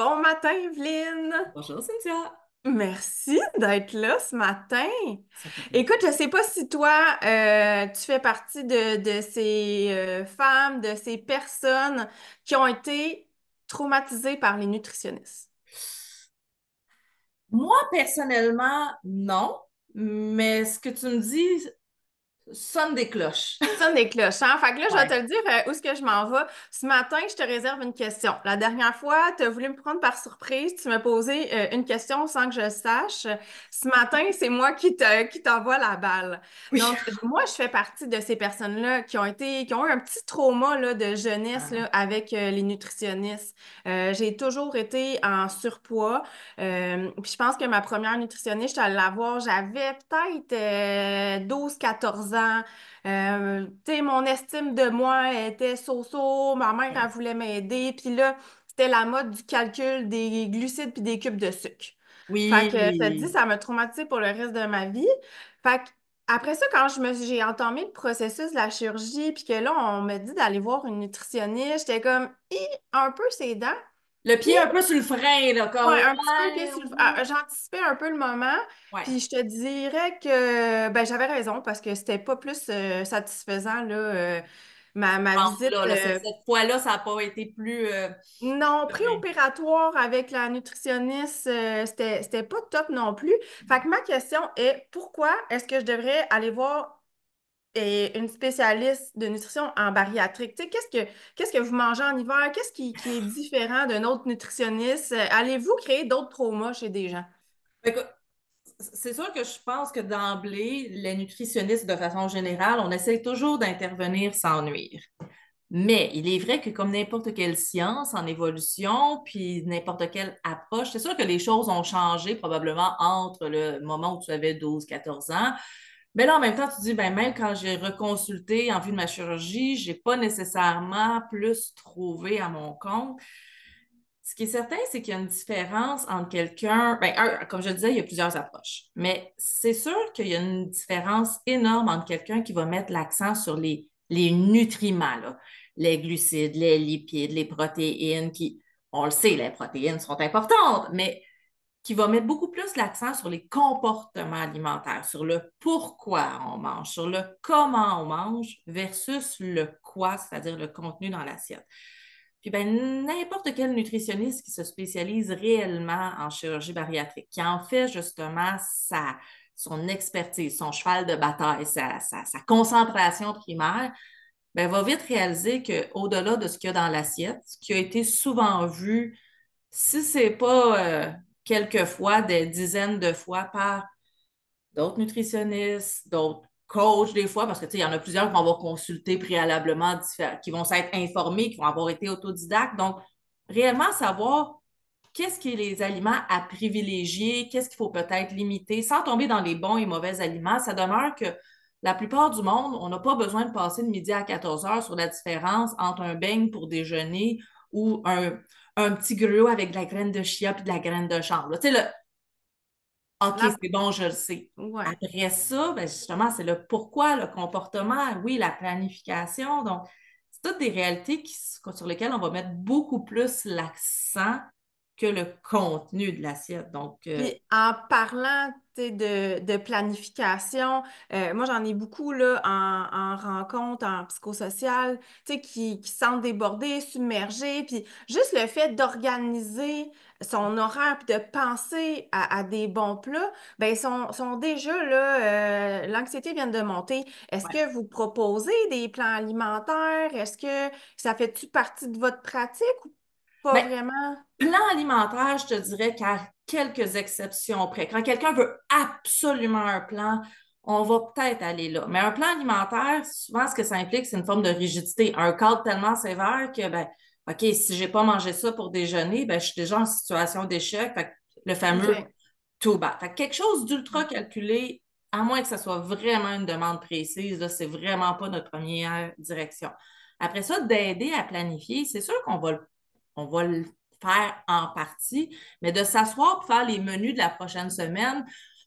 Bon matin, Evelyne! Bonjour Cynthia. Merci d'être là ce matin. Ça fait plaisir. Écoute, je sais pas si toi, tu fais partie de ces femmes, de ces personnes qui ont été traumatisées par les nutritionnistes. Moi, personnellement, non, mais ce que tu me dis sonne des cloches. Sonne des cloches, hein? Fait que là, je vais te Ouais. le dire où est-ce que je m'en vais. Ce matin, je te réserve une question. La dernière fois, tu as voulu me prendre par surprise. Tu m'as posé une question sans que je le sache. Ce matin, c'est moi qui t'envoie la balle. Oui. Donc, moi, je fais partie de ces personnes-là qui ont eu un petit trauma là, de jeunesse là, Ah, avec les nutritionnistes. J'ai toujours été en surpoids. Puis je pense que ma première nutritionniste, je suis allée la voir, j'avais peut-être 12-14 ans. Tu sais, mon estime de moi était so-so, ma mère, elle ouais. voulait m'aider, puis là, c'était la mode du calcul des glucides puis des cubes de sucre. Fait que, ça te dit, Oui. ça m'a traumatisée pour le reste de ma vie. Fait que, après ça, quand j'ai entamé le processus de la chirurgie, puis que là, on me dit d'aller voir une nutritionniste, j'étais comme, un peu ses dents. Le Puis pied un peu sur le frein, là, comme ouais, un petit peu le pied ouais, sur ouais. j'anticipais un peu le moment, Ouais. puis je te dirais que ben j'avais raison parce que c'était pas plus satisfaisant là ma Rendu visite là, cette fois-là, ça n'a pas été plus. non Ouais. préopératoire avec la nutritionniste c'était pas top non plus. Fait que ma question est pourquoi est-ce que je devrais aller voir une spécialiste de nutrition en bariatrique? Tu sais, qu'est-ce que vous mangez en hiver? Qu'est-ce qui est différent d'un autre nutritionniste? Allez-vous créer d'autres traumas chez des gens? Écoute, c'est sûr que je pense que d'emblée, les nutritionnistes, de façon générale, on essaie toujours d'intervenir sans nuire. Mais il est vrai que comme n'importe quelle science en évolution, puis n'importe quelle approche, c'est sûr que les choses ont changé probablement entre le moment où tu avais 12 14 ans. Mais là, en même temps, tu dis, ben, même quand j'ai reconsulté en vue de ma chirurgie, j'ai pas nécessairement plus trouvé à mon compte. Ce qui est certain, c'est qu'il y a une différence entre quelqu'un, ben, comme je le disais, il y a plusieurs approches, mais c'est sûr qu'il y a une différence énorme entre quelqu'un qui va mettre l'accent sur les nutriments, là, les glucides, les lipides, les protéines, qui, on le sait, les protéines sont importantes, mais qui va mettre beaucoup plus l'accent sur les comportements alimentaires, sur le pourquoi on mange, sur le comment on mange versus le quoi, c'est-à-dire le contenu dans l'assiette. Puis ben, n'importe quel nutritionniste qui se spécialise réellement en chirurgie bariatrique, qui en fait justement son expertise, son cheval de bataille, sa concentration primaire, ben, va vite réaliser qu'au-delà de ce qu'il y a dans l'assiette, ce qui a été souvent vu, si c'est pas quelques fois, des dizaines de fois par d'autres nutritionnistes, d'autres coachs des fois, parce que tu sais, il y en a plusieurs qui vont avoir consulté préalablement, qui vont s'être informés, qui vont avoir été autodidactes. Donc, réellement savoir qu'est-ce qui est les aliments à privilégier, qu'est-ce qu'il faut peut-être limiter, sans tomber dans les bons et mauvais aliments. Ça demeure que la plupart du monde, on n'a pas besoin de passer de midi à 14 heures sur la différence entre un beigne pour déjeuner ou un petit gruyot avec de la graine de chia puis de la graine de chanvre. Tu sais, OK, La... c'est bon, je le sais. Ouais. Après ça, ben justement, c'est le pourquoi, le comportement, oui, la planification. Donc, c'est toutes des réalités sur lesquelles on va mettre beaucoup plus l'accent que le contenu de l'assiette. Donc, Puis en parlant tu sais, de planification, moi j'en ai beaucoup là, en rencontre, en psychosocial, tu sais, qui se sentent débordés, submergés. Puis juste le fait d'organiser son horaire puis de penser à des bons plats, ben sont déjà là, l'anxiété vient de monter. Est-ce ouais. que vous proposez des plans alimentaires? Est-ce que ça fait-tu partie de votre pratique ou pas Ben, vraiment? plan alimentaire, je te dirais qu'à quelques exceptions près. Quand quelqu'un veut absolument un plan, on va peut-être aller là. Mais un plan alimentaire, souvent, ce que ça implique, c'est une forme de rigidité, un cadre tellement sévère que, ben, OK, si j'ai pas mangé ça pour déjeuner, ben, je suis déjà en situation d'échec. Fait que le fameux OK. too bad. Fait que quelque chose d'ultra calculé, à moins que ce soit vraiment une demande précise, là, c'est vraiment pas notre première direction. Après ça, d'aider à planifier, c'est sûr qu'on va le faire en partie, mais de s'asseoir pour faire les menus de la prochaine semaine. En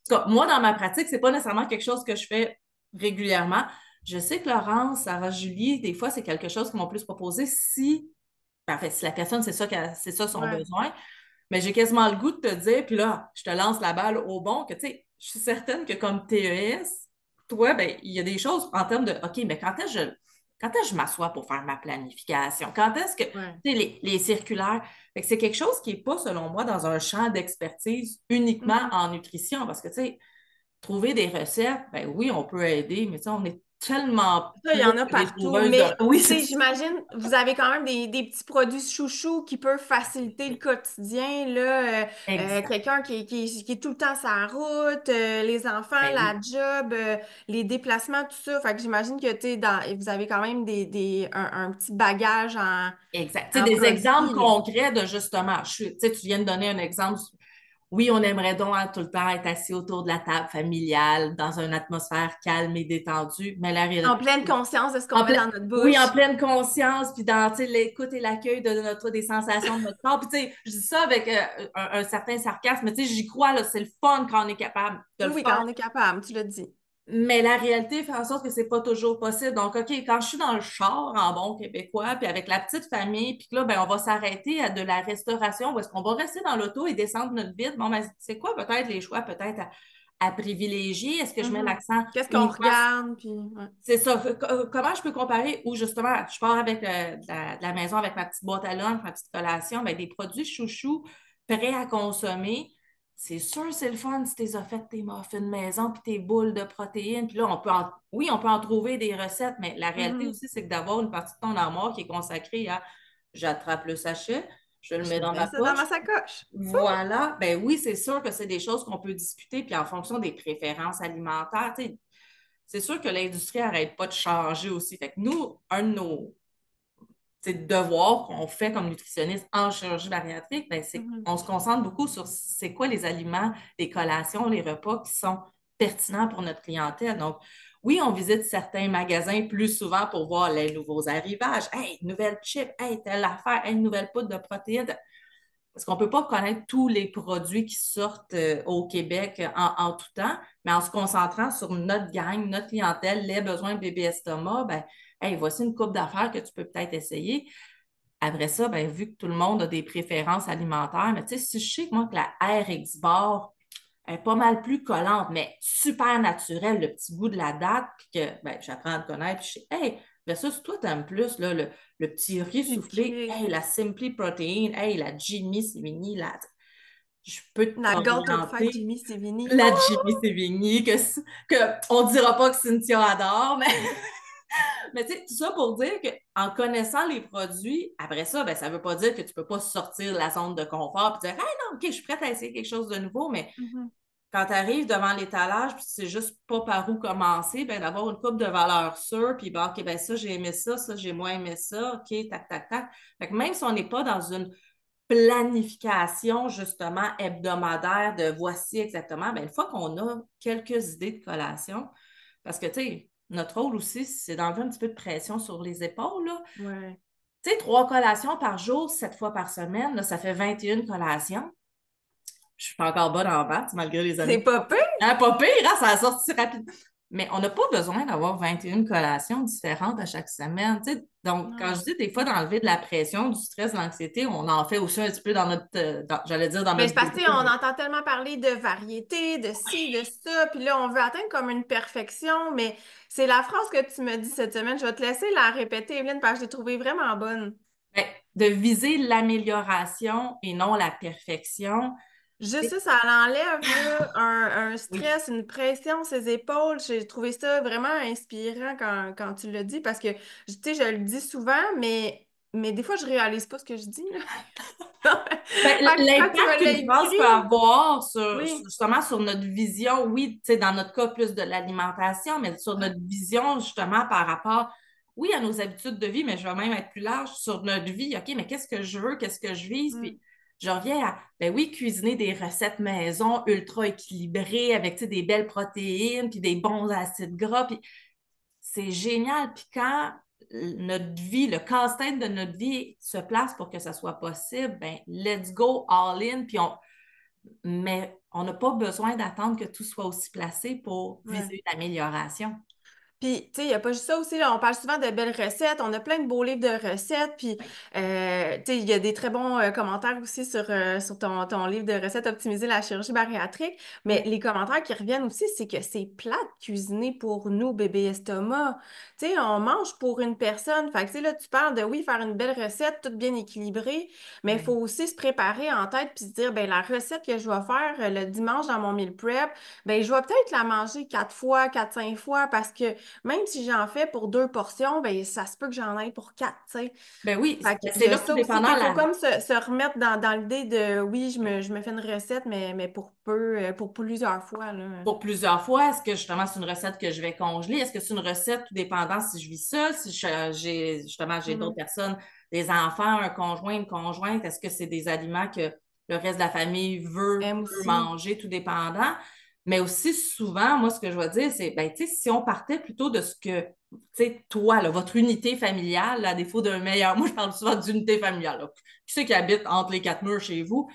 tout cas, moi, dans ma pratique, c'est pas nécessairement quelque chose que je fais régulièrement. Je sais que Laurence, Sarah, Julie, des fois, c'est quelque chose qu'ils m'ont plus proposé si, ben, en fait, si la personne, c'est ça son Ouais. besoin. Mais j'ai quasiment le goût de te dire, puis là, je te lance la balle au bon, que tu sais, je suis certaine que comme TES, toi, ben, il y a des choses en termes de, OK, mais quand est-ce que je m'assois pour faire ma planification? Quand est-ce que, tu Ouais. sais, les circulaires, fait que c'est quelque chose qui n'est pas, selon moi, dans un champ d'expertise uniquement Mhm. en nutrition, parce que, tu sais, trouver des recettes, ben oui, on peut aider, mais tu sais, on est tellement Ça, il y plus en a que des partout, trouveuses de... mais Oui, tu c'est sais, ça. j'imagine, vous avez quand même des petits produits chouchous qui peuvent faciliter le quotidien, là, Exact. quelqu'un qui est tout le temps sur la route, les enfants, Ben la oui, job, les déplacements, tout ça. Fait que j'imagine que vous avez quand même un petit bagage exact. Tu sais, en des exemples produits, là. concrets de justement, tu sais, tu viens de donner un exemple. Oui, on aimerait donc tout le temps être assis autour de la table familiale, dans une atmosphère calme et détendue, mais la En réalité, pleine conscience de ce qu'on en met plein- dans notre oui, en bouche. pleine conscience, puis dans tu sais, l'écoute et l'accueil des sensations de notre corps. Puis tu sais, je dis ça avec un certain sarcasme, mais tu sais, j'y crois, là, c'est le fun quand on est capable de Oui, le oui, faire. quand on est capable, tu l'as dit. Mais la réalité fait en sorte que c'est pas toujours possible. Donc, OK, quand je suis dans le char en bon québécois, puis avec la petite famille, puis que là, ben, on va s'arrêter à de la restauration, ou est-ce qu'on va rester dans l'auto et descendre notre vide? Bon, ben, c'est quoi peut-être les choix peut-être à privilégier? Est-ce que je mets Mhm. l'accent Qu'est-ce qu'on uniquement regarde, puis ouais. c'est ça. Comment je peux comparer où justement je pars avec de la maison avec ma petite boîte à lunch, ma petite collation, ben, des produits chouchous prêts à consommer. C'est sûr, c'est le fun si tu as fait tes muffins maison puis tes boules de protéines. Puis là, oui, on peut en trouver des recettes, mais la réalité Mhm. aussi, c'est que d'avoir une partie de ton armoire qui est consacrée à j'attrape le sachet, je le Je mets dans mets ma ça dans ma poche. sacoche. Voilà, ben oui, c'est sûr que c'est des choses qu'on peut discuter, puis en fonction des préférences alimentaires, tu sais, c'est sûr que l'industrie n'arrête pas de changer aussi. Fait que nous, un de nos devoirs qu'on fait comme nutritionniste en chirurgie bariatrique, ben, c'est Mhm. qu'on se concentre beaucoup sur c'est quoi les aliments, les collations, les repas qui sont pertinents pour notre clientèle. Donc, oui, on visite certains magasins plus souvent pour voir les nouveaux arrivages. Hey, nouvelle chip, hey, telle affaire, hey, nouvelle poudre de protéines. Parce qu'on ne peut pas connaître tous les produits qui sortent au Québec en tout temps, mais en se concentrant sur notre gang, notre clientèle, les besoins de bébé estomac, ben, hey, voici une coupe d'affaires que tu peux peut-être essayer. Après ça, ben, vu que tout le monde a des préférences alimentaires, mais tu sais, si je sais que moi que la RX Bar est pas mal plus collante, mais super naturelle, le petit goût de la date, puis que ben, j'apprends à te connaître, puis je sais, hey, versus toi, t'aimes plus là, le petit riz soufflé, Sucré. hey, la Simply Protein, hey, la Jimmy Sévigny, je peux La gâteau de fête t'orienter Jimmy Sévigny. la Jimmy Sévigny, que on dira pas que Cynthia adore, mais mais tu sais, tout ça pour dire qu'en connaissant les produits, après ça, ben, ça ne veut pas dire que tu ne peux pas sortir de la zone de confort et dire, hey, non, OK, je suis prête à essayer quelque chose de nouveau, mais Mhm. quand tu arrives devant l'étalage puis tu sais juste pas par où commencer, ben, d'avoir une coupe de valeur sûre, puis bon, OK, ben ça, j'ai aimé ça, j'ai moins aimé ça, OK, tac, tac, tac. Fait que même si on n'est pas dans une planification justement hebdomadaire de voici exactement, ben, une fois qu'on a quelques idées de collation, parce que, tu sais, notre rôle aussi, c'est d'enlever un petit peu de pression sur les épaules, là. Ouais. Tu sais, 3 collations par jour, 7 fois par semaine, là, ça fait 21 collations. Je suis pas encore bonne en maths, malgré les C'est années. pas pire. Hein, pas pire, hein, ça a sorti rapide. Mais on n'a pas besoin d'avoir 21 collations différentes à chaque semaine. Tu sais. Donc, quand Non. je dis des fois d'enlever de la pression, du stress, de l'anxiété, on en fait aussi un petit peu dans notre, j'allais dire dans Mais notre c'est parce que, tu sais, bureau. on entend tellement parler de variété, de ci, de ça, puis là, on veut atteindre comme une perfection, mais c'est la phrase que tu me dis cette semaine. Je vais te laisser la répéter, Evelyne, parce que je l'ai trouvée vraiment bonne. Ben, de viser l'amélioration et non la perfection. Juste C'est- ça, ça l'enlève, là, un Oui. stress, une pression, ses épaules. J'ai trouvé ça vraiment inspirant quand tu l'as dit, parce que, tu sais, je le dis souvent, mais des fois, je réalise pas ce que je dis, là. Ben, Fait que quand tu l'impact me l'as qu'une phrase peut écrit, avoir oui, justement sur notre vision, oui, tu sais, dans notre cas, plus de l'alimentation, mais sur ouais, notre vision, justement, par rapport, oui, à nos habitudes de vie, mais je vais même être plus large sur notre vie. OK, mais qu'est-ce que je veux, qu'est-ce que je vise? mm, Puis je reviens à, ben oui, cuisiner des recettes maison ultra équilibrées avec, tu sais, des belles protéines, puis des bons acides gras, puis c'est génial. Puis quand notre vie, le casse-tête de notre vie se place pour que ça soit possible, ben let's go all in. Mais on n'a pas besoin d'attendre que tout soit aussi placé pour ouais. viser l'amélioration. Puis, tu sais, il n'y a pas juste ça aussi, là, on parle souvent de belles recettes, on a plein de beaux livres de recettes, puis, Oui. tu sais, il y a des très bons commentaires aussi sur ton livre de recettes Optimiser la chirurgie bariatrique, mais Oui. les commentaires qui reviennent aussi, c'est que c'est plate cuisiner pour nous, bébé estomac. Tu sais, on mange pour une personne, fait que, tu sais, là, tu parles de, oui, faire une belle recette, toute bien équilibrée, mais il faut Oui. aussi se préparer en tête, puis se dire, ben la recette que je vais faire le dimanche dans mon meal prep, ben je vais peut-être la manger 4 fois, 4, 5 fois, parce que même si j'en fais pour 2 portions, ben ça se peut que j'en aie pour 4, tu sais. Ben oui, Fait ben qu'il c'est y a là tout ça aussi dépendant qu'il faut comme se remettre dans l'idée de oui, je me fais une recette, mais pour peu, pour plusieurs fois, là. pour plusieurs fois. Est-ce que justement c'est une recette que je vais congeler? Est-ce que c'est une recette tout dépendant si je vis seule, si j'ai justement j'ai d'autres Mhm. personnes, des enfants, un conjoint, une conjointe? Est-ce que c'est des aliments que le reste de la famille Aime peut aussi. manger, tout dépendant? Mais aussi souvent, moi, ce que je vais dire, c'est ben, tu sais, si on partait plutôt de ce que, tu sais, toi, là, votre unité familiale, là, à défaut d'un meilleur, moi, je parle souvent d'unité familiale, là. Qui c'est qui habite entre les quatre murs chez vous?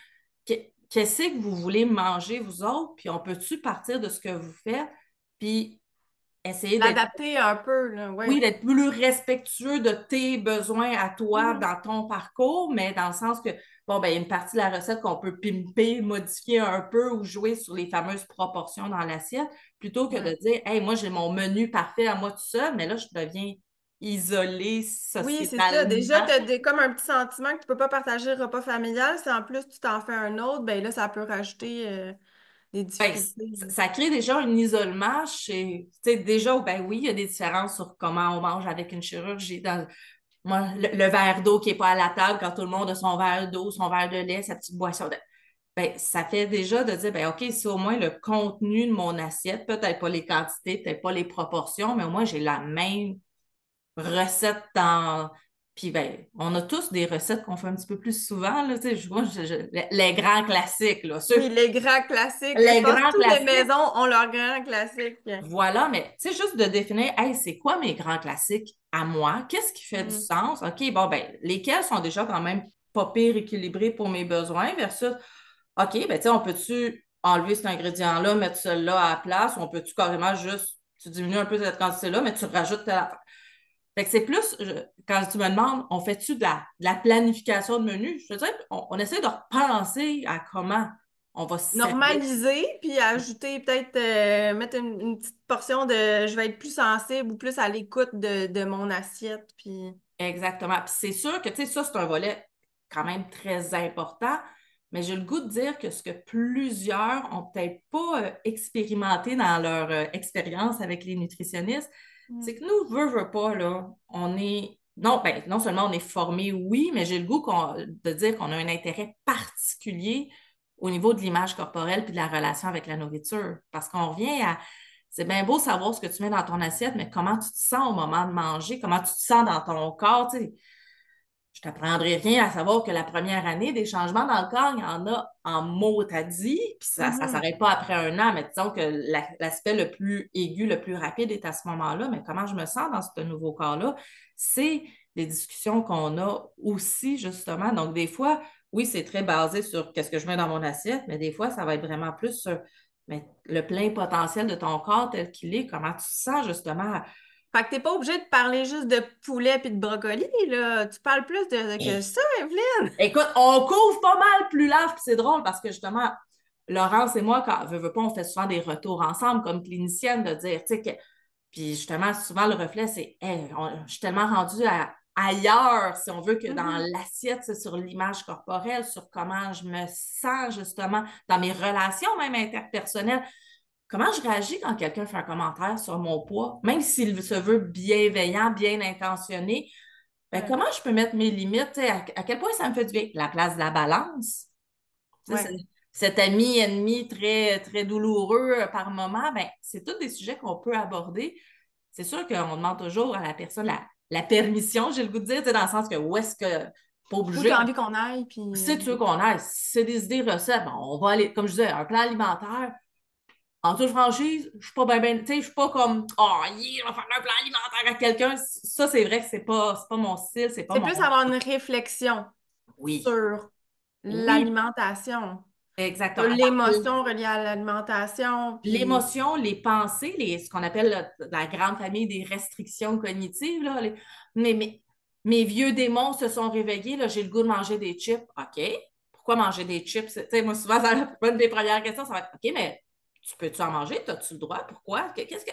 Qu'est-ce que vous voulez manger, vous autres? Puis on peut-tu partir de ce que vous faites? Puis essayer d'être, L'adapter un peu, là, oui, ouais. d'être plus respectueux de tes besoins à toi Mhm. dans ton parcours, mais dans le sens que, bon, ben, il y a une partie de la recette qu'on peut pimper, modifier un peu ou jouer sur les fameuses proportions dans l'assiette, plutôt que de Ouais. dire, hey, moi, j'ai mon menu parfait à moi tout seul, mais là, je deviens isolée Oui, c'est ça. Déjà, sociétalement. tu as comme un petit sentiment que tu peux pas partager le repas familial. Si en plus tu t'en fais un autre, ben là, ça peut rajouter des Ben, difficultés. ça crée déjà un isolement chez, tu sais, déjà, ben oui, il y a des différences sur comment on mange avec une chirurgie. Moi, le verre d'eau qui n'est pas à la table quand tout le monde a son verre d'eau, son verre de lait, sa petite boisson. Ben, ça fait déjà de dire, ben, OK, c'est au moins le contenu de mon assiette, peut-être pas les quantités, peut-être pas les proportions, mais au moins j'ai la même recette dans. Puis, ben, on a tous des recettes qu'on fait un petit peu plus souvent, là, tu sais, moi, les grands classiques, là, Oui, les grands classiques. Je les pense que grands toutes les classiques. maisons ont leurs grands classiques. Voilà, mais tu sais, juste de définir, hey, c'est quoi mes grands classiques à moi? Qu'est-ce qui fait du Mm. sens? OK, bon, ben, lesquels sont déjà quand même pas pire équilibrés pour mes besoins versus, OK, ben, tu sais, on peut-tu enlever cet ingrédient-là, mettre celui-là à la place, ou on peut-tu carrément juste, tu diminues un peu cette quantité-là, mais tu rajoutes telle affaire. Fait que c'est plus, quand tu me demandes, on fait-tu de la planification de menu? Je veux dire, on essaie de repenser à comment on va se servir. Normaliser, puis ajouter peut-être, mettre une petite portion de je vais être plus sensible ou plus à l'écoute de mon assiette. Puis, Exactement. Puis c'est sûr que, tu sais, ça, c'est un volet quand même très important, mais j'ai le goût de dire que ce que plusieurs ont peut-être pas expérimenté dans leur expérience avec les nutritionnistes, c'est mm. que nous, veut pas, là, on est, non, ben, non seulement on est formé, oui, mais j'ai le goût de dire qu'on a un intérêt particulier au niveau de l'image corporelle puis de la relation avec la nourriture. Parce qu'on revient à c'est bien beau savoir ce que tu mets dans ton assiette, mais comment tu te sens au moment de manger, comment tu te sens dans ton corps. Tu sais, je t'apprendrai rien à savoir que la première année, des changements dans le corps, il y en a en mots, t'as dit, puis ça ne Mhm. s'arrête pas après un an, mais disons que l'aspect le plus aigu, le plus rapide est à ce moment-là, mais comment je me sens dans ce nouveau corps-là, c'est des discussions qu'on a aussi, justement. Donc, des fois, oui, c'est très basé sur qu'est-ce que je mets dans mon assiette, mais des fois, ça va être vraiment plus sur mais, le plein potentiel de ton corps tel qu'il est, comment tu te sens, justement. Fait que t'es pas obligé de parler juste de poulet puis de brocoli, là. Tu parles plus de que ça, Evelyne. Écoute, on couvre pas mal plus large, puis c'est drôle parce que justement, Laurence et moi, quand veut pas, on fait souvent des retours ensemble comme clinicienne de dire, tu sais, puis justement, souvent le reflet, c'est hey, je suis tellement rendue ailleurs, si on veut, que dans Mhm. l'assiette, c'est sur l'image corporelle, sur comment je me sens justement dans mes relations même interpersonnelles. Comment je réagis quand quelqu'un fait un commentaire sur mon poids, même s'il se veut bienveillant, bien intentionné, ben, Ouais, comment je peux mettre mes limites? Tu sais, à quel point ça me fait du bien? La place de la balance. Tu sais, ouais. cet ami ennemi très, très douloureux par moment, ben, c'est tous des sujets qu'on peut aborder. C'est sûr qu'on demande toujours à la personne la permission, j'ai le goût de dire, tu sais, dans le sens que où est-ce que, pas Où obligé, t'as envie qu'on aille, puis... si tu veux qu'on aille, si c'est des idées recettes, bon, on va aller, comme je disais, un plan alimentaire. En toute franchise, je suis pas tu sais, je suis pas comme, oh, yeah, on va faire un plan alimentaire à quelqu'un. Ça, c'est vrai que c'est pas mon style, c'est pas C'est plus mon. avoir une réflexion Oui. sur Oui, l'alimentation. Exactement. L'émotion reliée à l'alimentation, puis L'émotion, les pensées, ce qu'on appelle la grande famille des restrictions cognitives, là, mes vieux démons se sont réveillés, là, j'ai le goût de manger des chips. OK. Pourquoi manger des chips? Tu sais, moi, souvent, une des premières questions, ça va être OK, mais tu peux-tu en manger? As-tu le droit? Pourquoi? Qu'est-ce que.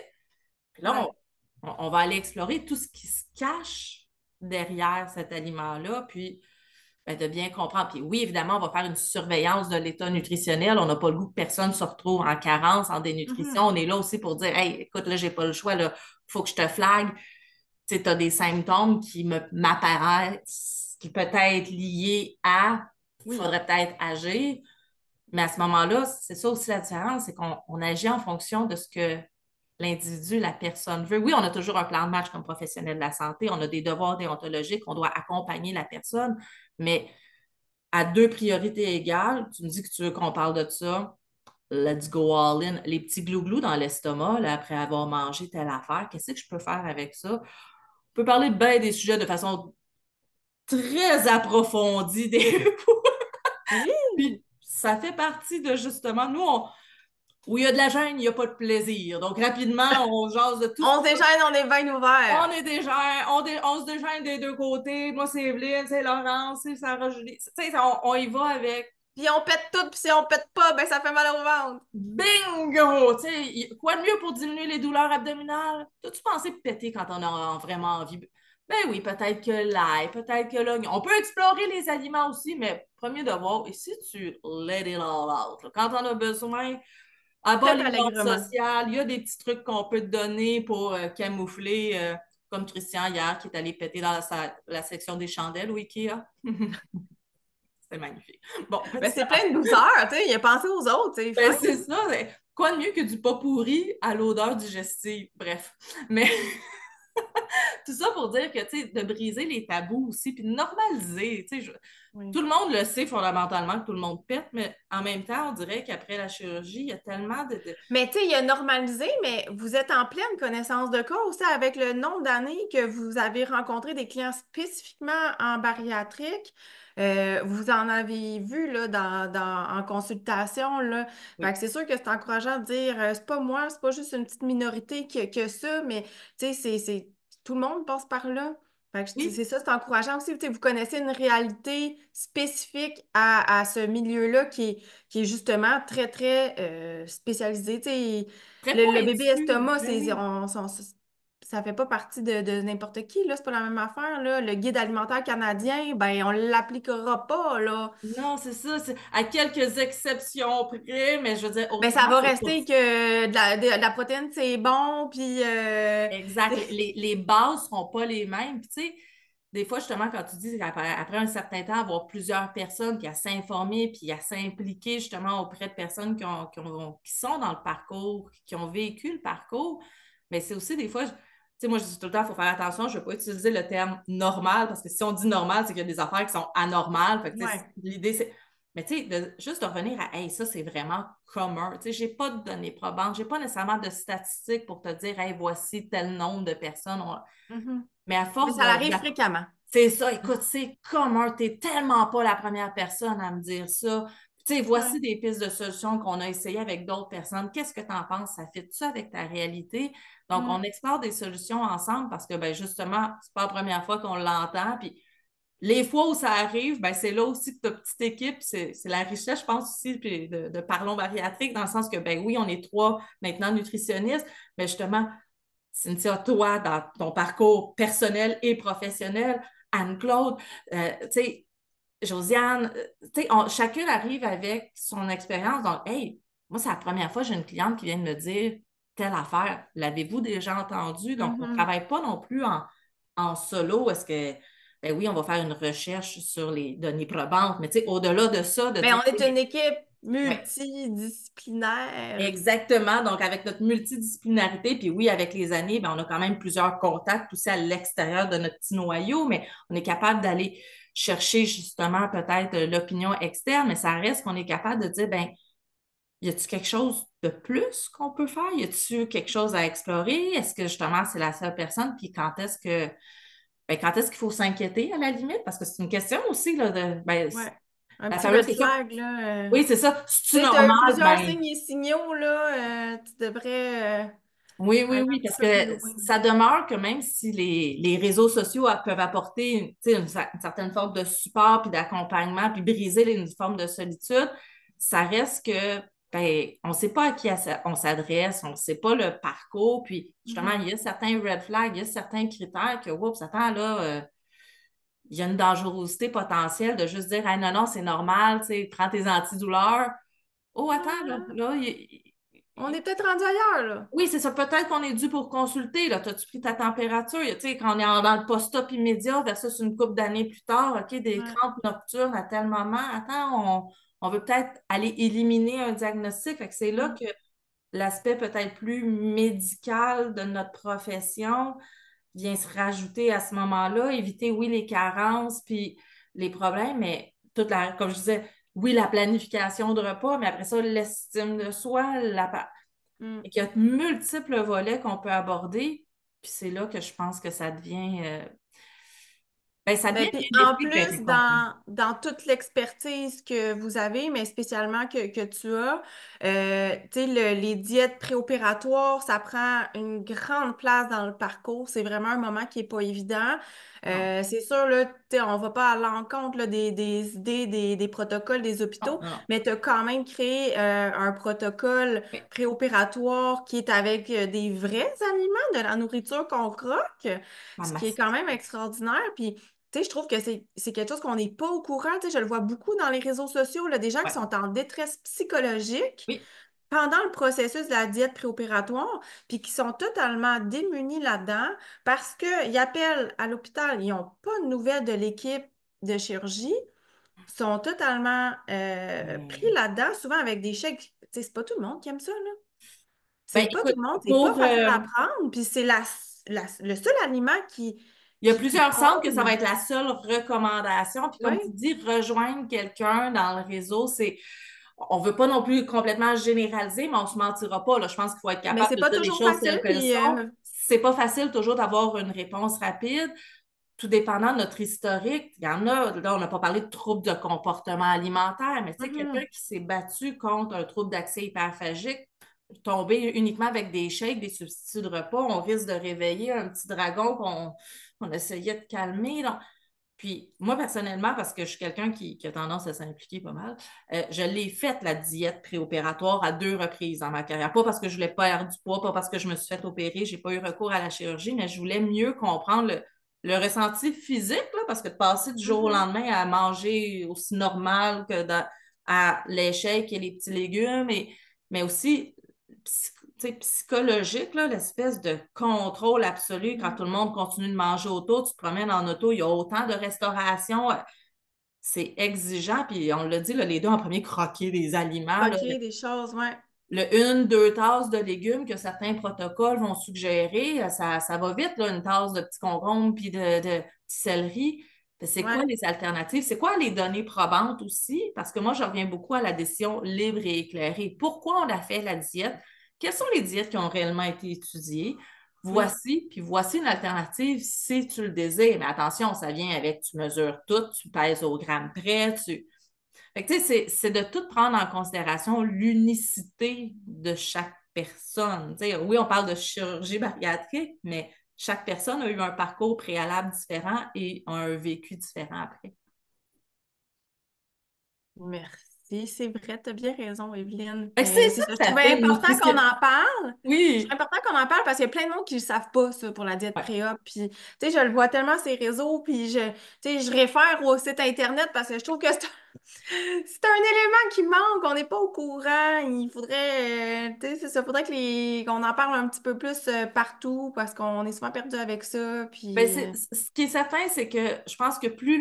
Puis là, ouais. on va aller explorer tout ce qui se cache derrière cet aliment-là, puis ben, de bien comprendre. Puis oui, évidemment, on va faire une surveillance de l'état nutritionnel. On n'a pas le goût que personne se retrouve en carence, en dénutrition. Mhm. On est là aussi pour dire, hey, écoute, là, j'ai pas le choix, là, faut que je te flague. Tu sais, as des symptômes qui m'apparaissent, qui peut être liés à, il Oui. faudrait peut-être agir. Mais à ce moment-là, c'est ça aussi la différence, c'est qu'on agit en fonction de ce que l'individu, la personne veut. Oui, on a toujours un plan de match comme professionnel de la santé, on a des devoirs déontologiques, on doit accompagner la personne, mais à deux priorités égales, tu me dis que tu veux qu'on parle de ça, let's go all in. Les petits glouglous dans l'estomac, là, après avoir mangé telle affaire, qu'est-ce que je peux faire avec ça? On peut parler de bien des sujets de façon très approfondie des fois. Oui. Puis ça fait partie de justement, où il y a de la gêne, il n'y a pas de plaisir. Donc rapidement, on jase de tout On se ça. déchaîne, on est bien ouvert. On est déjà, on se déjeune des deux côtés. Moi, c'est Evelyne, c'est Laurence, c'est Sarah Julie. Tu sais, on y va avec Puis on pète tout, puis si on pète pas, ben ça fait mal au ventre. bingo! Tu sais, quoi de mieux pour diminuer les douleurs abdominales? T'as-tu pensé péter quand on a vraiment envie? Ben oui, peut-être que l'ail, peut-être que l'oignon. On peut explorer les aliments aussi, mais premier devoir, et si tu let it all out, là, quand on a besoin, à bas Faites les normes allègrement. sociales, il y a des petits trucs qu'on peut te donner pour camoufler, comme Christian hier qui est allé péter dans la section des chandelles au Ikea. C'était magnifique. Bon, Ben petit c'est plein de douceur, tu sais. Il a pensé aux autres, c'est ben, fin. c'est ça. Quoi de mieux que du pot pourri à l'odeur digestive? Bref. Mais tout ça pour dire que, tu sais, de briser les tabous aussi, puis de normaliser, tu sais, Oui. tout le monde le sait fondamentalement que tout le monde pète, mais en même temps, on dirait qu'après la chirurgie, il y a tellement Mais tu sais, il a normalisé, mais vous êtes en pleine connaissance de cas aussi avec le nombre d'années que vous avez rencontré des clients spécifiquement en bariatrique. Vous en avez vu là, en consultation. Là. Fait Oui. que c'est sûr que c'est encourageant de dire c'est pas moi, c'est pas juste une petite minorité que ça, mais tu sais, tout le monde passe par là. Fait que Oui, c'est ça, c'est encourageant aussi. Tu sais, vous connaissez une réalité spécifique à ce milieu-là qui est justement très, très spécialisé. Tu sais, très le bébé pointu. estomac, Ben oui. ça fait pas partie de n'importe qui, là. C'est pas la même affaire, là. Le guide alimentaire canadien, ben, on l'appliquera pas, là. Non, c'est ça. À quelques exceptions près, mais je veux dire, Ben, ça autrement, va c'est pas. rester que de la protéine, c'est bon, puis... Exact. t'sais, Les bases ne seront pas les mêmes. Puis, tu sais, des fois, justement, quand tu dis qu'après un certain temps, avoir plusieurs personnes, puis à s'informer, puis à s'impliquer justement auprès de personnes qui sont dans le parcours, qui ont vécu le parcours, mais c'est aussi des fois, tu sais, moi, je dis tout le temps, il faut faire attention, je ne vais pas utiliser le terme normal, parce que si on dit normal, c'est qu'il y a des affaires qui sont anormales. Fait que, tu sais, ouais. l'idée, c'est. Mais tu sais, juste de revenir à hey, ça, c'est vraiment commun. Tu sais, j'ai pas de données probantes, j'ai pas nécessairement de statistiques pour te dire hey, voici tel nombre de personnes. Mhm. Mais à Mais force ça arrive fréquemment. c'est ça, écoute, c'est commun. T'es tellement pas la première personne à me dire ça. Tu sais, Ouais. voici des pistes de solutions qu'on a essayées avec d'autres personnes. Qu'est-ce que tu en penses? Ça fait ça avec ta réalité? Donc, on Mm. explore des solutions ensemble parce que, ben, justement, c'est pas la première fois qu'on l'entend. Puis, les fois où ça arrive, ben, c'est là aussi que ta petite équipe, c'est la richesse, je pense aussi, puis de Parlons bariatrique, dans le sens que, ben oui, on est trois maintenant nutritionnistes, mais justement, Cynthia, toi, dans ton parcours personnel et professionnel, Anne-Claude, tu sais, Josiane, tu sais, chacune arrive avec son expérience. Donc, hey, moi, c'est la première fois que j'ai une cliente qui vient de me dire telle affaire. L'avez-vous déjà entendu? Donc, on ne Mhm. travaille pas non plus en solo. Est-ce que, ben oui, on va faire une recherche sur les données probantes, mais tu sais, au-delà de ça, de Mais dire, on est une équipe ouais, multidisciplinaire. exactement. Donc, avec notre multidisciplinarité, puis oui, avec les années, ben, on a quand même plusieurs contacts aussi à l'extérieur de notre petit noyau, mais on est capable d'aller chercher justement peut-être l'opinion externe, mais ça reste qu'on est capable de dire, ben, y a-t-il quelque chose de plus qu'on peut faire? Y a-t-il quelque chose à explorer? Est-ce que justement c'est la seule personne? Puis quand est-ce qu'il faut s'inquiéter à la limite? Parce que c'est une question aussi là, de, ben, Ouais. Un La petit fameuse red question. flag, là. Oui, c'est ça. Si tu Tu sais, t'as eu normal, plusieurs ben signes et signaux, là. Tu devrais oui, oui, aller oui, un petit parce peu plus que loin. ça demeure que même si les réseaux sociaux peuvent apporter tu sais, une certaine forme de support puis d'accompagnement puis briser une forme de solitude, ça reste que ben, on ne sait pas à qui on s'adresse, on ne sait pas le parcours, puis justement, Mhm. il y a certains red flags, il y a certains critères que, oups, attends, là, il y a une dangerosité potentielle de juste dire, ah, non, non, c'est normal, tu sais, prends tes antidouleurs. Oh, attends, Ah, là, on est peut-être rendu ailleurs, là. oui, c'est ça. Peut-être qu'on est dû pour consulter. Là, t'as-tu pris ta température? Tu sais, quand on est dans le post-op immédiat versus une couple d'années plus tard, OK, des Ouais. crampes nocturnes à tel moment. Attends, on veut peut-être aller éliminer un diagnostic. Fait que c'est là Mm. que l'aspect peut-être plus médical de notre profession vient se rajouter à ce moment-là. Éviter, oui, les carences puis les problèmes, mais comme je disais, oui, la planification de repas, mais après ça, l'estime de soi, Mm. et qu'il y a multiples volets qu'on peut aborder. Puis c'est là que je pense que ça Ben, devient puis bien en défini avec plus, les conflits. dans toute l'expertise que vous avez, mais spécialement que tu as, tu sais, les diètes préopératoires, ça prend une grande place dans le parcours. C'est vraiment un moment qui est pas évident. Non, C'est sûr, là, tu sais, on va pas à l'encontre là, des idées, des protocoles des non, hôpitaux, non, non. mais tu as quand même créé un protocole Oui, préopératoire qui est avec des vrais aliments, de la nourriture qu'on croque, en ce qui est masse. quand même extraordinaire. Puis, tu sais, je trouve que c'est quelque chose qu'on n'est pas au courant. Tu sais, je le vois beaucoup dans les réseaux sociaux, là, des gens qui Ouais. sont en détresse psychologique Oui, pendant le processus de la diète préopératoire, puis qui sont totalement démunis là-dedans parce qu'ils appellent à l'hôpital, ils n'ont pas de nouvelles de l'équipe de chirurgie, sont totalement pris mais là-dedans, souvent avec des chèques. Tu sais, c'est pas tout le monde qui aime ça, là. C'est ben, pas tout écoute, le monde, c'est pas facile à prendre, puis c'est le seul aliment il y a qui plusieurs centres que ça va comble. être la seule recommandation. Puis comme tu Oui. dis, rejoindre quelqu'un dans le réseau, on veut pas non plus complètement généraliser, mais on se mentira pas. Là. Je pense qu'il faut être Mais capable c'est de pas dire les toujours choses telles facile, qu'elles puis sont. C'est pas facile toujours d'avoir une réponse rapide. Tout dépendant de notre historique, il y en a, là, on n'a pas parlé de troubles de comportement alimentaire, mais tu sais, quelqu'un mhm. qui s'est battu contre un trouble d'accès hyperphagique, tomber uniquement avec des shakes, des substituts de repas, on risque de réveiller un petit dragon qu'on essayait de calmer. Donc. Puis moi, personnellement, parce que je suis quelqu'un qui a tendance à s'impliquer pas mal, je l'ai faite, la diète préopératoire, à 2 reprises dans ma carrière. Pas parce que je voulais perdre du poids, pas parce que je me suis fait opérer, j'ai pas eu recours à la chirurgie, mais je voulais mieux comprendre le ressenti physique, là, parce que de passer du jour au Mhm. lendemain à manger aussi normal à l'échec et les petits légumes, mais aussi psychologique, là, l'espèce de contrôle absolu quand Mhm. tout le monde continue de manger autour, tu te promènes en auto, il y a autant de restauration, c'est exigeant, puis on l'a dit, là, les deux en premier, croquer des aliments, là, Croquer des choses, ouais. une, 2 tasses de légumes que certains protocoles vont suggérer, ça va vite, là, une tasse de petits concombres puis de petits céleri. C'est quoi Ouais. les alternatives? C'est quoi les données probantes aussi? Parce que moi, je reviens beaucoup à la décision libre et éclairée. Pourquoi on a fait la diète? Quelles sont les diètes qui ont réellement été étudiées? Oui. Voici une alternative si tu le désires. Mais attention, ça vient avec, tu mesures tout, tu pèses au gramme près, fait que, tu sais, c'est de tout prendre en considération l'unicité de chaque personne. Tu sais, oui, on parle de chirurgie bariatrique, mais chaque personne a eu un parcours préalable différent et un vécu différent après. Merci, c'est vrai, tu as bien raison, Evelyne. Fait que c'est Mais c'est ça ça, je que ça trouvais fait une important qu'on nutritionniste. en parle. Je trouve Oui. important qu'on en parle parce qu'il y a plein de monde qui ne savent pas ça pour la diète Ouais. pré-op. Puis, tu sais, je le vois tellement ces réseaux, puis tu sais, je réfère au site Internet parce que je trouve que c'est un élément qui manque, on n'est pas au courant. Il faudrait, tu sais, c'est ça, faudrait qu'on en parle un petit peu plus partout parce qu'on est souvent perdu avec ça. Ben, Puis, ce qui est certain, c'est que je pense que plus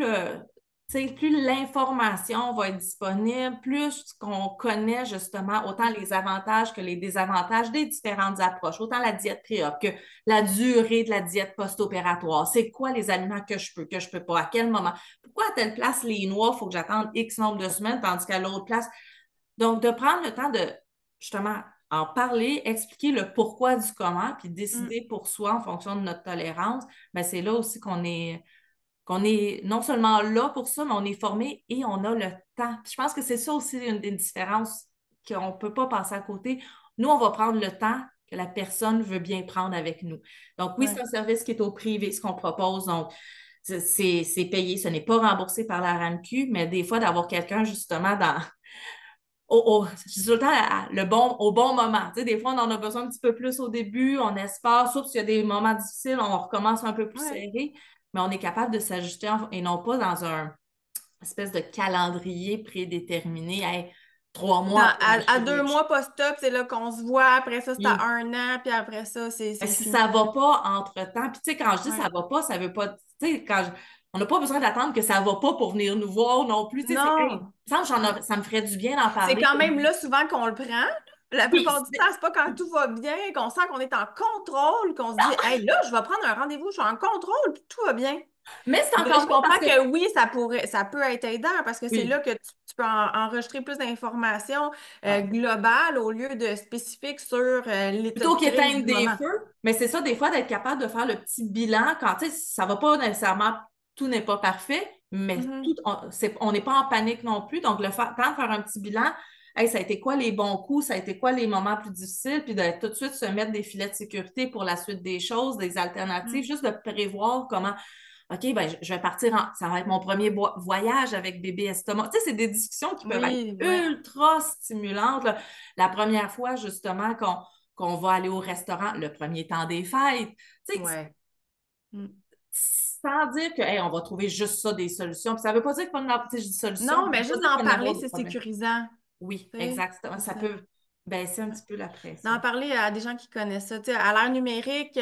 l'information va être disponible, plus qu'on connaît justement autant les avantages que les désavantages des différentes approches, autant la diète pré-op que la durée de la diète post-opératoire. C'est quoi les aliments que je peux pas, à quel moment? Pourquoi à telle place, les noix, il faut que j'attende X nombre de semaines, tandis qu'à l'autre place, donc, de prendre le temps de justement en parler, expliquer le pourquoi du comment, puis mm, décider pour soi en fonction de notre tolérance, ben c'est là aussi qu'on est. qu'on est non seulement là pour ça, mais on est formé et on a le temps. Puis je pense que c'est ça aussi une des différences qu'on ne peut pas passer à côté. Nous, on va prendre le temps que la personne veut bien prendre avec nous. Donc, oui, c'est Ouais. un service qui est au privé, ce qu'on propose. Donc, c'est payé, ce n'est pas remboursé par la RAMQ, mais des fois, d'avoir quelqu'un justement je dis tout le temps au bon moment. Tu sais, des fois, on en a besoin un petit peu plus au début, on espère, sauf s'il y a des moments difficiles, on recommence un peu plus Ouais. serré, mais on est capable de s'ajuster et non pas dans un espèce de calendrier prédéterminé. Hey, 3 mois après ma À deux chirurgie. mois post-op, c'est là qu'on se voit. Après ça, c'est à Oui. un an. Puis après ça, Mais c'est si fini. ça va pas entre-temps, puis tu sais, quand je dis ça Ouais. va pas, ça veut pas, tu sais, on n'a pas besoin d'attendre que ça va pas pour venir nous voir non plus. Tu sais, c'est, hey, Non. il me semble que ça me ferait du bien d'en C'est parler. quand même là souvent qu'on le prend. La Oui, plupart du temps, c'est pas quand tout va bien, qu'on sent qu'on est en contrôle, qu'on se dit, hey, là, je vais prendre un rendez-vous, je suis en contrôle, puis tout va bien. mais c'est Mais je encore mieux parce comprends que, que oui, ça peut être aidant parce que c'est là oui, que tu peux enregistrer plus d'informations ouais. globales au lieu de spécifiques sur l'état Plutôt de crise qu'éteindre du des moment. feux, mais c'est ça, des fois, d'être capable de faire le petit bilan quand, tu sais, ça va pas nécessairement, tout n'est pas parfait, mais Mhm. on n'est pas en panique non plus. Donc, temps de faire un petit bilan, hey, ça a été quoi les bons coups, ça a été quoi les moments plus difficiles, puis de tout de suite se mettre des filets de sécurité pour la suite des choses, des alternatives, Mhm. juste de prévoir comment, OK, ben, je vais partir ça va être mon premier voyage avec bébé estomac. Tu sais, c'est des discussions qui peuvent être Oui, ouais, ultra stimulantes, là. La première fois, justement, qu'on va aller au restaurant le premier temps des fêtes. Tu sais, ouais. Mm. sans dire que, hey, on va trouver juste ça des solutions. Puis ça ne veut pas dire qu'il va y en avoir, tu sais, je dis solutions, Non, ça ne mais veut pas juste dire qu'il d'en va y en parler, avoir des c'est problèmes. sécurisant. Oui, Tu sais, exactement. c'est Ça ça. peut baisser un petit peu la pression. D'en parler à des gens qui connaissent ça. Tu sais, à l'ère numérique,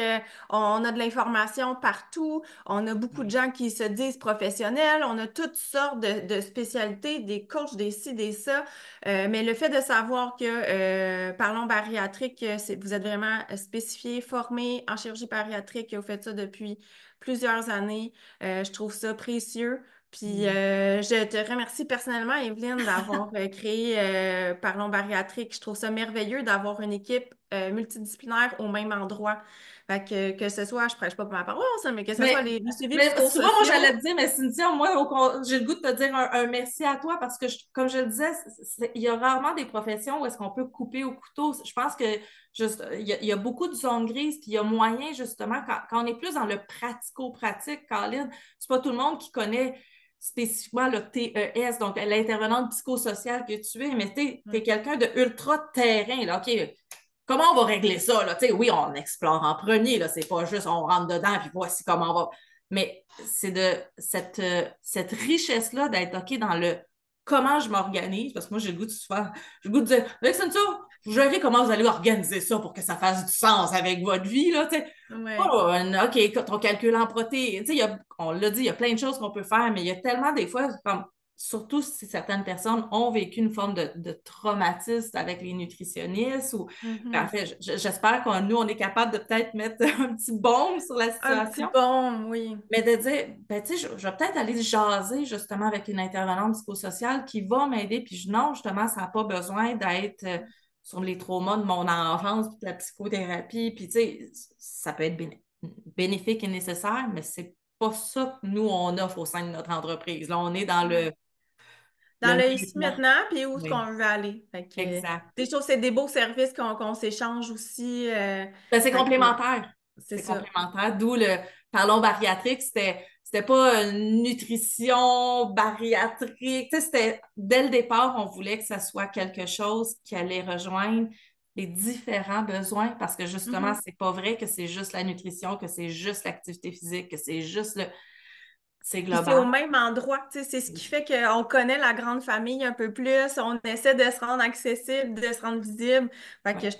on a de l'information partout. On a beaucoup de Oui. gens qui se disent professionnels. On a toutes sortes de spécialités, des coachs, des ci, des ça. Mais le fait de savoir que Parlons bariatrique, vous êtes vraiment spécifié, formé en chirurgie bariatrique, que vous faites ça depuis plusieurs années, je trouve ça précieux. Puis Mm. je te remercie personnellement, Evelyne, d'avoir créé Parlons bariatrique. Je trouve ça merveilleux d'avoir une équipe multidisciplinaire au même endroit. Fait que ce soit, je prêche pas pour ma paroisse, hein, mais que ce soit Mais, les suivis mais tu vois, moi, j'allais psychosociaux. te dire, mais Cynthia, moi, j'ai le goût de te dire un merci à toi parce que, comme je le disais, il y a rarement des professions où est-ce qu'on peut couper au couteau. Je pense que juste, il y a beaucoup de zones grises, puis il y a moyen, justement, quand on est plus dans le pratico-pratique, Caroline, c'est pas tout le monde qui connaît spécifiquement le TES, donc l'intervenante psychosociale que tu es, mais tu es Ouais. quelqu'un de ultra terrain, là, OK, comment on va régler ça? Là? Oui, on explore en premier, là, c'est pas juste on rentre dedans puis voici comment on va. Mais c'est de cette richesse-là d'être OK dans le comment je m'organise, parce que moi, j'ai le goût de dire, Alexandre, vous verrez comment vous allez organiser ça pour que ça fasse du sens avec votre vie. Là, Ouais. oh, OK, ton calcul en protéines. On l'a dit, il y a plein de choses qu'on peut faire, mais il y a tellement des fois, comme, surtout si certaines personnes ont vécu une forme de traumatisme avec les nutritionnistes. En Mhm. fait, j'espère que nous, on est capable de peut-être mettre un petit baume sur la Un petit situation, bon, oui. mais de dire, ben, tu sais, je vais peut-être aller jaser justement avec une intervenante psychosociale qui va m'aider. Puis non, justement, ça n'a pas besoin d'être sur les traumas de mon enfance, puis de la psychothérapie. Puis, tu sais, ça peut être bénéfique et nécessaire, mais c'est pas ça que nous, on offre au sein de notre entreprise. Là, on est dans Ouais. le Dans le ici maintenant. maintenant, puis où est-ce Oui, qu'on veut aller. Fait que, exact. des choses, c'est des beaux services qu'on s'échange aussi. Ben, c'est Fait que, complémentaire. c'est C'est ça. complémentaire. D'où le parlons bariatrique, c'était pas une nutrition bariatrique. Tu sais, dès le départ, on voulait que ça soit quelque chose qui allait rejoindre les différents besoins parce que justement, Mhm. c'est pas vrai que c'est juste la nutrition, que c'est juste l'activité physique, que c'est juste c'est Puis c'est au global. même endroit, tu sais, c'est ce qui fait qu'on connaît la grande famille un peu plus, on essaie de se rendre accessible, de se rendre visible. Fait que Ouais. je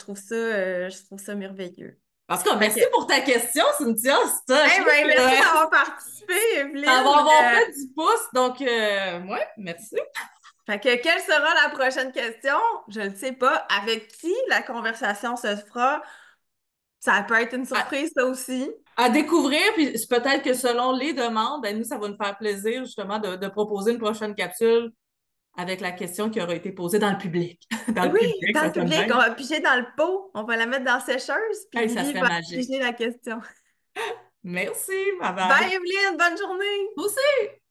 trouve ça merveilleux. En tout cas, Fait que, merci pour ta question, Cynthia. Je eh trouve ben, que merci d'avoir participé, ça va Evelyne. avoir fait du pouce. Donc, ouais, merci. Fait que quelle sera la prochaine question? Je ne sais pas. Avec qui la conversation se fera? Ça peut être une surprise, ça aussi. À découvrir, puis peut-être que selon les demandes, ben nous, ça va nous faire plaisir justement de proposer une prochaine capsule avec la question qui aura été posée dans le public. Dans le Oui, public, dans le ça sonne public, bien. on va piger dans le pot, on va la mettre dans la sécheuse, puis Hey, ça Lily serait va magique. piger la question. Merci, bye bye. Bye, Evelyne, bonne journée! Vous aussi.